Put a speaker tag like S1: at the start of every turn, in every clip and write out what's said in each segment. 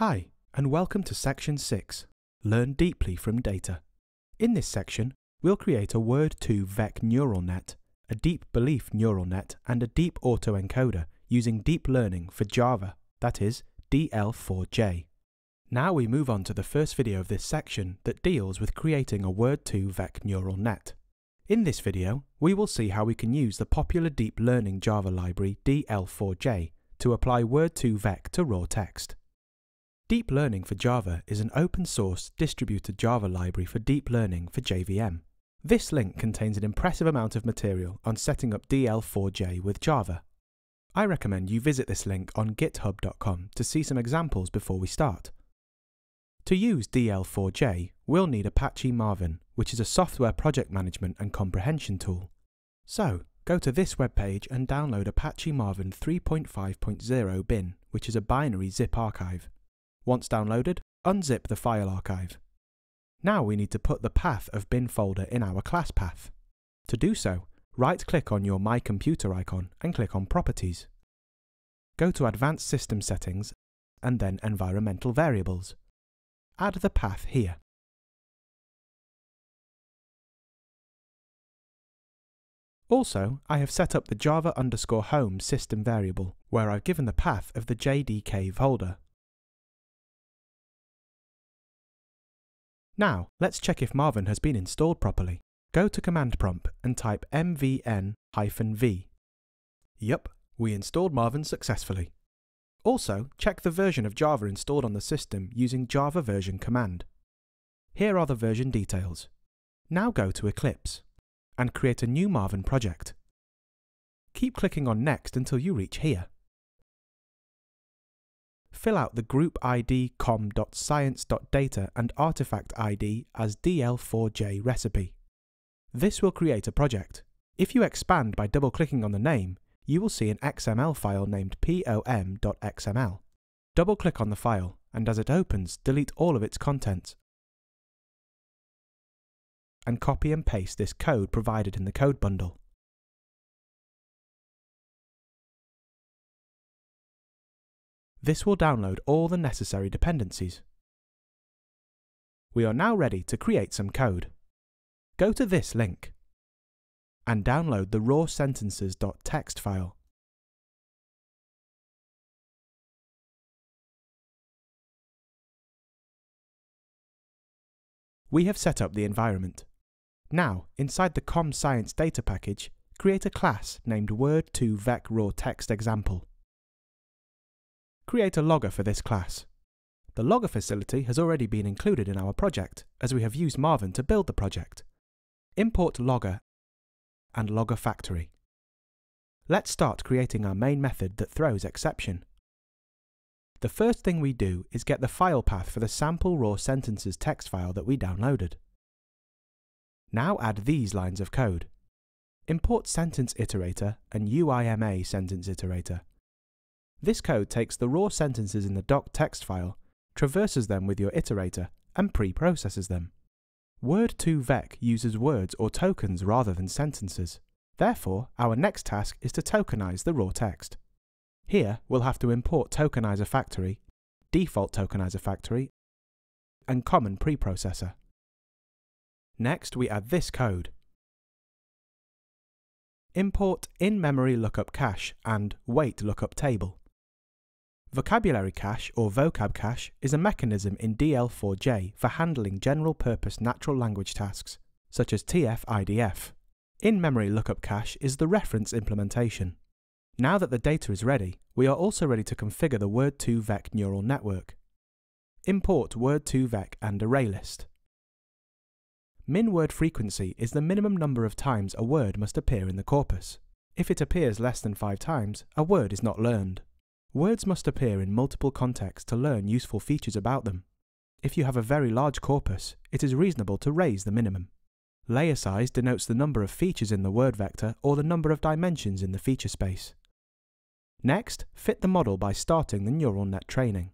S1: Hi, and welcome to Section 6, Learn Deeply from Data. In this section, we'll create a Word2vec neural net, a deep belief neural net, and a deep autoencoder using deep learning for Java, that is, DL4J. Now we move on to the first video of this section that deals with creating a Word2vec neural net. In this video, we will see how we can use the popular deep learning Java library DL4J to apply Word2vec to raw text. Deep Learning for Java is an open-source, distributed Java library for deep learning for JVM. This link contains an impressive amount of material on setting up DL4J with Java. I recommend you visit this link on github.com to see some examples before we start. To use DL4J, we'll need Apache Marvin, which is a software project management and comprehension tool. So, go to this webpage and download Apache Marvin 3.5.0 bin, which is a binary zip archive. Once downloaded, unzip the file archive. Now we need to put the path of bin folder in our class path. To do so, right-click on your My Computer icon and click on Properties. Go to Advanced System Settings and then Environmental Variables. Add the path here. Also, I have set up the Java_home system variable, where I've given the path of the JDK folder. Now, let's check if Marvin has been installed properly. Go to Command Prompt and type mvn-v. Yup, we installed Marvin successfully. Also, check the version of Java installed on the system using Java version command. Here are the version details. Now go to Eclipse and create a new Marvin project. Keep clicking on Next until you reach here. Fill out the group ID com.science.data and artifact ID as DL4J recipe. This will create a project. If you expand by double-clicking on the name, you will see an XML file named pom.xml. Double-click on the file, and as it opens, delete all of its contents. And copy and paste this code provided in the code bundle. This will download all the necessary dependencies. We are now ready to create some code. Go to this link and download the raw sentences.txt file. We have set up the environment. Now, inside the com.science data package, create a class named Word2vec raw text example. Create a logger for this class. The logger facility has already been included in our project, as we have used Marvin to build the project. Import logger and logger factory. Let's start creating our main method that throws exception. The first thing we do is get the file path for the sample raw sentences text file that we downloaded. Now add these lines of code. Import sentence iterator and UIMA sentence iterator. This code takes the raw sentences in the doc.txt file, traverses them with your iterator, and pre-processes them. Word2vec uses words or tokens rather than sentences. Therefore, our next task is to tokenize the raw text. Here, we'll have to import tokenizer factory, default tokenizer factory, and common preprocessor. Next, we add this code. Import in-memory lookup cache and wait lookup table. Vocabulary cache or vocab cache is a mechanism in DL4J for handling general-purpose natural language tasks, such as TF-IDF. In-memory lookup cache is the reference implementation. Now that the data is ready, we are also ready to configure the Word2vec neural network. Import Word2vec and ArrayList. Min word frequency is the minimum number of times a word must appear in the corpus. If it appears less than 5 times, a word is not learned. Words must appear in multiple contexts to learn useful features about them. If you have a very large corpus, it is reasonable to raise the minimum. Layer size denotes the number of features in the word vector or the number of dimensions in the feature space. Next, fit the model by starting the neural net training.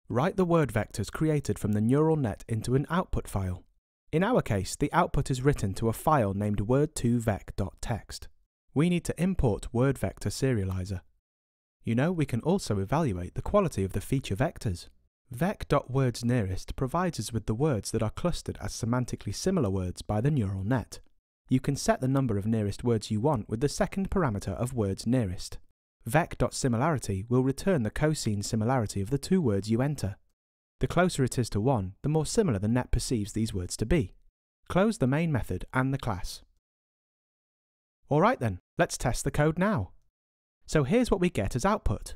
S1: Write the word vectors created from the neural net into an output file. In our case, the output is written to a file named word2vec.txt. We need to import word vector serializer. You know, we can also evaluate the quality of the feature vectors. vec.wordsNearest provides us with the words that are clustered as semantically similar words by the neural net. You can set the number of nearest words you want with the second parameter of wordsNearest. vec.similarity will return the cosine similarity of the two words you enter. The closer it is to 1, the more similar the net perceives these words to be. Close the main method and the class. Alright then, let's test the code now. So here's what we get as output.